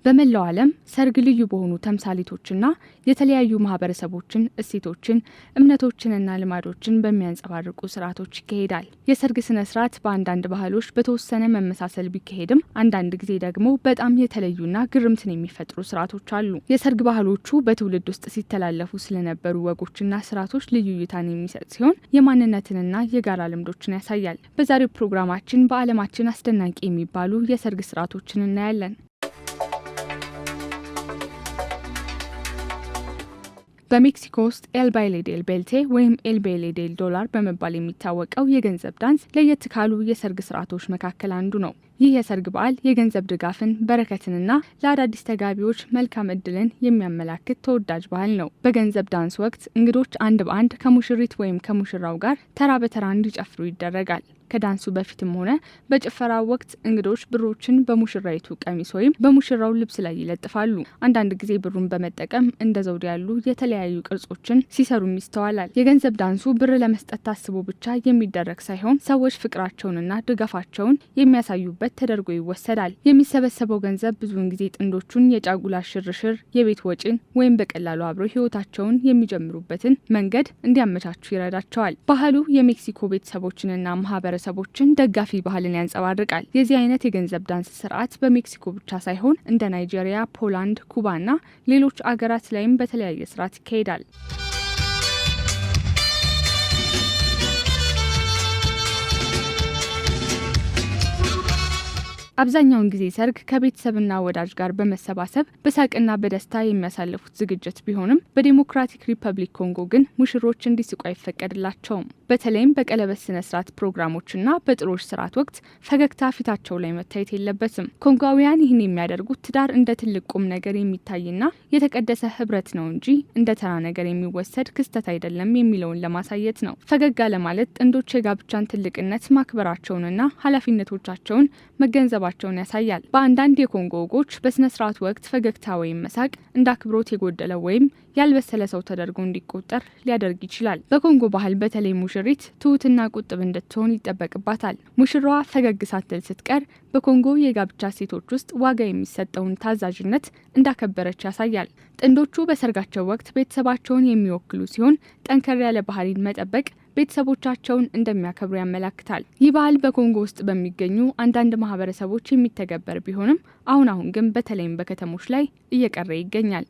በመላው ዓለም ሰርግ ልዩ በሆኑ ተምሳሌቶችና የተለያዩ ማህበረሰቦችን እሴቶችን እምነቶችንና ልማዶችን በሚያንጸባርቁ ስርዓቶች ይካሄዳል። የሰርግ ስነ ስርዓት በአንዳንድ ባህሎች በተወሰነ መመሳሰል ቢካሄድም አንዳንድ ጊዜ ደግሞ በጣም የተለዩና ግርምትን የሚፈጥሩ ስርዓቶች አሉ። የሰርግ ባህሎቹ በትውልድ ውስጥ ሲተላለፉ ስለነበሩ ወጎችና ስርዓቶች ልዩ እይታን የሚሰጥ ሲሆን የማንነትንና የጋራ ልምዶችን ያሳያል። በዛሬው ፕሮግራማችን በዓለማችን አስደናቂ የሚባሉ የሰርግ ስርዓቶችን እናያለን። በሜክሲኮ ውስጥ ኤል ባይሌ ዴል ቤልቴ ወይም ኤል ባይሌ ዴል ዶላር በመባል የሚታወቀው የገንዘብ ዳንስ ለየት ካሉ የሰርግ ስርዓቶች መካከል አንዱ ነው። ይህ የሰርግ በዓል የገንዘብ ድጋፍን፣ በረከትንና ለአዳዲስ ተጋቢዎች መልካም እድልን የሚያመላክት ተወዳጅ ባህል ነው። በገንዘብ ዳንስ ወቅት እንግዶች አንድ በአንድ ከሙሽሪት ወይም ከሙሽራው ጋር ተራ በተራ እንዲጨፍሩ ይደረጋል። ከዳንሱ በፊትም ሆነ በጭፈራው ወቅት እንግዶች ብሮችን በሙሽራይቱ ቀሚስ ወይም በሙሽራው ልብስ ላይ ይለጥፋሉ። አንዳንድ ጊዜ ብሩን በመጠቀም እንደ ዘውድ ያሉ የተለያዩ ቅርጾችን ሲሰሩም ይስተዋላል። የገንዘብ ዳንሱ ብር ለመስጠት ታስቦ ብቻ የሚደረግ ሳይሆን ሰዎች ፍቅራቸውንና ድጋፋቸውን የሚያሳዩበት ተደርጎ ይወሰዳል። የሚሰበሰበው ገንዘብ ብዙውን ጊዜ ጥንዶቹን የጫጉላ ሽርሽር፣ የቤት ወጪን ወይም በቀላሉ አብረው ህይወታቸውን የሚጀምሩበትን መንገድ እንዲያመቻቹ ይረዳቸዋል። ባህሉ የሜክሲኮ ቤተሰቦችንና ማህበረሰቦችን ደጋፊ ባህልን ያንጸባርቃል። የዚህ አይነት የገንዘብ ዳንስ ስርዓት በሜክሲኮ ብቻ ሳይሆን እንደ ናይጄሪያ፣ ፖላንድ፣ ኩባና ሌሎች አገራት ላይም በተለያየ ስርዓት ይካሄዳል። አብዛኛውን ጊዜ ሰርግ ከቤተሰብና ወዳጅ ጋር በመሰባሰብ በሳቅና በደስታ የሚያሳልፉት ዝግጅት ቢሆንም በዲሞክራቲክ ሪፐብሊክ ኮንጎ ግን ሙሽሮች እንዲስቁ አይፈቀድላቸውም። በተለይም በቀለበት ስነ ስርዓት ፕሮግራሞችና በጥሎሽ ስርዓት ወቅት ፈገግታ ፊታቸው ላይ መታየት የለበትም። ኮንጓውያን ይህን የሚያደርጉት ትዳር እንደ ትልቅ ቁም ነገር የሚታይና የተቀደሰ ህብረት ነው እንጂ እንደ ተራ ነገር የሚወሰድ ክስተት አይደለም የሚለውን ለማሳየት ነው። ፈገግ ለማለት ጥንዶች የጋብቻን ትልቅነት ማክበራቸውንና ኃላፊነቶቻቸውን መገንዘባቸውን ያሳያል። በአንዳንድ የኮንጎ ወጎች በስነ ስርዓት ወቅት ፈገግታ ወይም መሳቅ እንደ አክብሮት የጎደለው ወይም ያልበሰለ ሰው ተደርጎ እንዲቆጠር ሊያደርግ ይችላል። በኮንጎ ባህል በተለይ ሙሽሪት ትሁትና ቁጥብ እንድትሆን ይጠበቅባታል። ሙሽራዋ ፈገግ ሳትል ስትቀር በኮንጎ የጋብቻ ሴቶች ውስጥ ዋጋ የሚሰጠውን ታዛዥነት እንዳከበረች ያሳያል። ጥንዶቹ በሰርጋቸው ወቅት ቤተሰባቸውን የሚወክሉ ሲሆን ጠንከር ያለ ባህሪን መጠበቅ ቤተሰቦቻቸውን እንደሚያከብሩ ያመላክታል። ይህ ባህል በኮንጎ ውስጥ በሚገኙ አንዳንድ ማህበረሰቦች የሚተገበር ቢሆንም አሁን ግን በተለይም በከተሞች ላይ እየቀረ ይገኛል።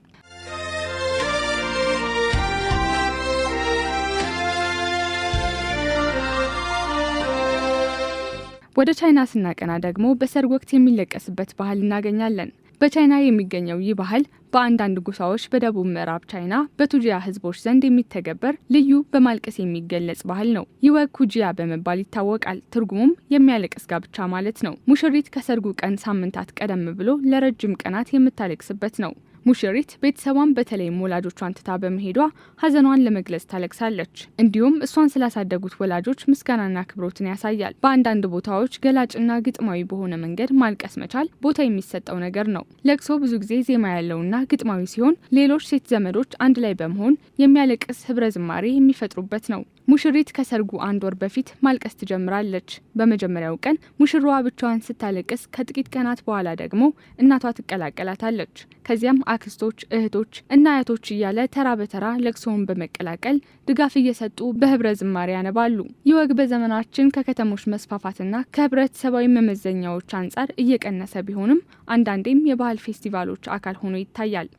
ወደ ቻይና ስናቀና ደግሞ በሰርግ ወቅት የሚለቀስበት ባህል እናገኛለን። በቻይና የሚገኘው ይህ ባህል በአንዳንድ ጎሳዎች በደቡብ ምዕራብ ቻይና በቱጂያ ህዝቦች ዘንድ የሚተገበር ልዩ በማልቀስ የሚገለጽ ባህል ነው። ይህ ወግ ኩጂያ በመባል ይታወቃል። ትርጉሙም የሚያለቅስ ጋብቻ ማለት ነው። ሙሽሪት ከሰርጉ ቀን ሳምንታት ቀደም ብሎ ለረጅም ቀናት የምታለቅስበት ነው። ሙሽሪት ቤተሰቧን በተለይም ወላጆቿን ትታ በመሄዷ ሀዘኗን ለመግለጽ ታለቅሳለች። እንዲሁም እሷን ስላሳደጉት ወላጆች ምስጋናና አክብሮትን ያሳያል። በአንዳንድ ቦታዎች ገላጭና ግጥማዊ በሆነ መንገድ ማልቀስ መቻል ቦታ የሚሰጠው ነገር ነው። ለቅሶ ብዙ ጊዜ ዜማ ያለውና ግጥማዊ ሲሆን ሌሎች ሴት ዘመዶች አንድ ላይ በመሆን የሚያለቅስ ህብረ ዝማሬ የሚፈጥሩበት ነው። ሙሽሪት ከሰርጉ 1 ወር በፊት ማልቀስ ትጀምራለች። በመጀመሪያው ቀን ሙሽራዋ ብቻዋን ስታለቅስ ከጥቂት ቀናት በኋላ ደግሞ እናቷ ትቀላቀላታለች። ከዚያም አክስቶች፣ እህቶች እና አያቶች እያለ ተራ በተራ ለቅሶውን በመቀላቀል ድጋፍ እየሰጡ በህብረ ዝማሬ ያነባሉ። ይህ ወግ በዘመናችን ከከተሞች መስፋፋትና ከህብረተሰባዊ መመዘኛዎች አንጻር እየቀነሰ ቢሆንም አንዳንዴም የባህል ፌስቲቫሎች አካል ሆኖ ይታያል።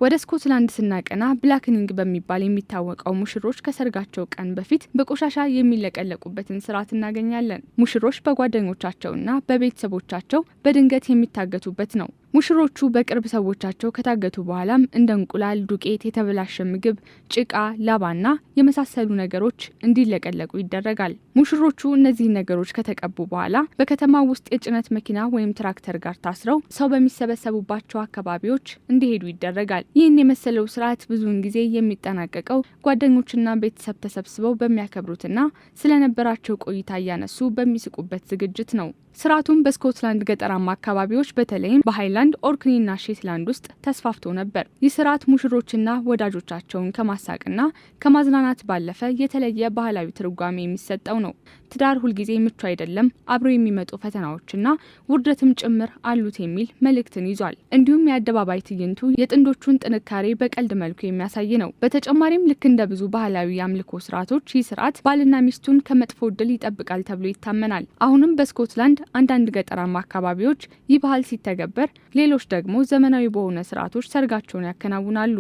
ወደ ስኮትላንድ ስናቀና ብላክኒንግ በሚባል የሚታወቀው ሙሽሮች ከሰርጋቸው ቀን በፊት በቆሻሻ የሚለቀለቁበትን ስርዓት እናገኛለን። ሙሽሮች በጓደኞቻቸውና በቤተሰቦቻቸው በድንገት የሚታገቱበት ነው። ሙሽሮቹ በቅርብ ሰዎቻቸው ከታገቱ በኋላም እንደ እንቁላል፣ ዱቄት፣ የተበላሸ ምግብ፣ ጭቃ፣ ላባና የመሳሰሉ ነገሮች እንዲለቀለቁ ይደረጋል። ሙሽሮቹ እነዚህ ነገሮች ከተቀቡ በኋላ በከተማ ውስጥ የጭነት መኪና ወይም ትራክተር ጋር ታስረው ሰው በሚሰበሰቡባቸው አካባቢዎች እንዲሄዱ ይደረጋል። ይህን የመሰለው ስርዓት ብዙውን ጊዜ የሚጠናቀቀው ጓደኞችና ቤተሰብ ተሰብስበው በሚያከብሩትና ስለነበራቸው ቆይታ እያነሱ በሚስቁበት ዝግጅት ነው። ስርዓቱም በስኮትላንድ ገጠራማ አካባቢዎች በተለይም በሃይላንድ በፊንላንድ ኦርክኒና ሼትላንድ ውስጥ ተስፋፍቶ ነበር። ይህ ስርዓት ሙሽሮችና ወዳጆቻቸውን ከማሳቅና ከማዝናናት ባለፈ የተለየ ባህላዊ ትርጓሜ የሚሰጠው ነው። ትዳር ሁልጊዜ ምቹ አይደለም፣ አብሮ የሚመጡ ፈተናዎችና ውርደትም ጭምር አሉት የሚል መልእክትን ይዟል። እንዲሁም የአደባባይ ትዕይንቱ የጥንዶቹን ጥንካሬ በቀልድ መልኩ የሚያሳይ ነው። በተጨማሪም ልክ እንደ ብዙ ባህላዊ የአምልኮ ስርዓቶች ይህ ስርዓት ባልና ሚስቱን ከመጥፎ ዕድል ይጠብቃል ተብሎ ይታመናል። አሁንም በስኮትላንድ አንዳንድ ገጠራማ አካባቢዎች ይህ ባህል ሲተገበር፣ ሌሎች ደግሞ ዘመናዊ በሆነ ስርዓቶች ሰርጋቸውን ያከናውናሉ።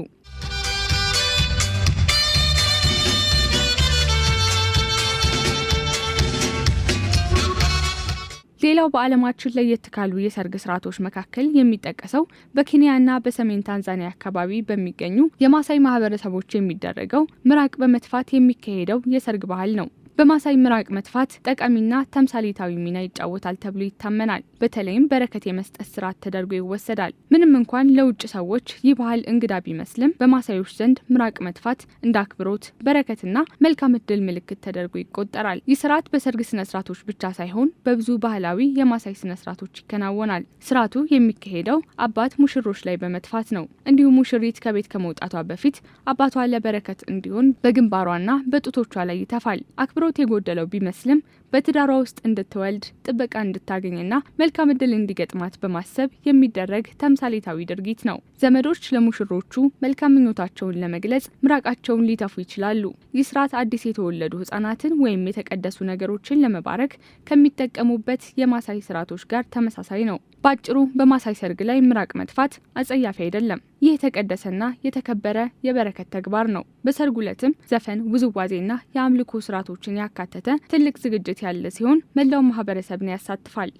ሌላው በዓለማችን ለየት ካሉ የሰርግ ስርዓቶች መካከል የሚጠቀሰው በኬንያና በሰሜን ታንዛኒያ አካባቢ በሚገኙ የማሳይ ማህበረሰቦች የሚደረገው ምራቅ በመትፋት የሚካሄደው የሰርግ ባህል ነው። በማሳይ ምራቅ መትፋት ጠቃሚና ተምሳሌታዊ ሚና ይጫወታል ተብሎ ይታመናል። በተለይም በረከት የመስጠት ስርዓት ተደርጎ ይወሰዳል። ምንም እንኳን ለውጭ ሰዎች ይህ ባህል እንግዳ ቢመስልም በማሳዮች ዘንድ ምራቅ መትፋት እንደ አክብሮት፣ በረከትና መልካም ዕድል ምልክት ተደርጎ ይቆጠራል። ይህ ስርዓት በሰርግ ስነ ስርዓቶች ብቻ ሳይሆን በብዙ ባህላዊ የማሳይ ስነ ስርዓቶች ይከናወናል። ስርዓቱ የሚካሄደው አባት ሙሽሮች ላይ በመትፋት ነው። እንዲሁም ሙሽሪት ከቤት ከመውጣቷ በፊት አባቷ ለበረከት እንዲሆን በግንባሯና በጡቶቿ ላይ ይተፋል። አክብሮት የጎደለው ቢመስልም በትዳሯ ውስጥ እንድትወልድ ጥበቃ እንድታገኝና መልካም ዕድል እንዲገጥማት በማሰብ የሚደረግ ተምሳሌታዊ ድርጊት ነው። ዘመዶች ለሙሽሮቹ መልካም ምኞታቸውን ለመግለጽ ምራቃቸውን ሊተፉ ይችላሉ። ይህ ስርዓት አዲስ የተወለዱ ህጻናትን ወይም የተቀደሱ ነገሮችን ለመባረክ ከሚጠቀሙበት የማሳይ ስርዓቶች ጋር ተመሳሳይ ነው። ባጭሩ በማሳይ ሰርግ ላይ ምራቅ መትፋት አጸያፊ አይደለም። ይህ የተቀደሰና የተከበረ የበረከት ተግባር ነው። በሰርጉ ዕለትም ዘፈን፣ ውዝዋዜና የአምልኮ ስርዓቶችን ያካተተ ትልቅ ዝግጅት ያለ ሲሆን መላው ማህበረሰብን ያሳትፋል።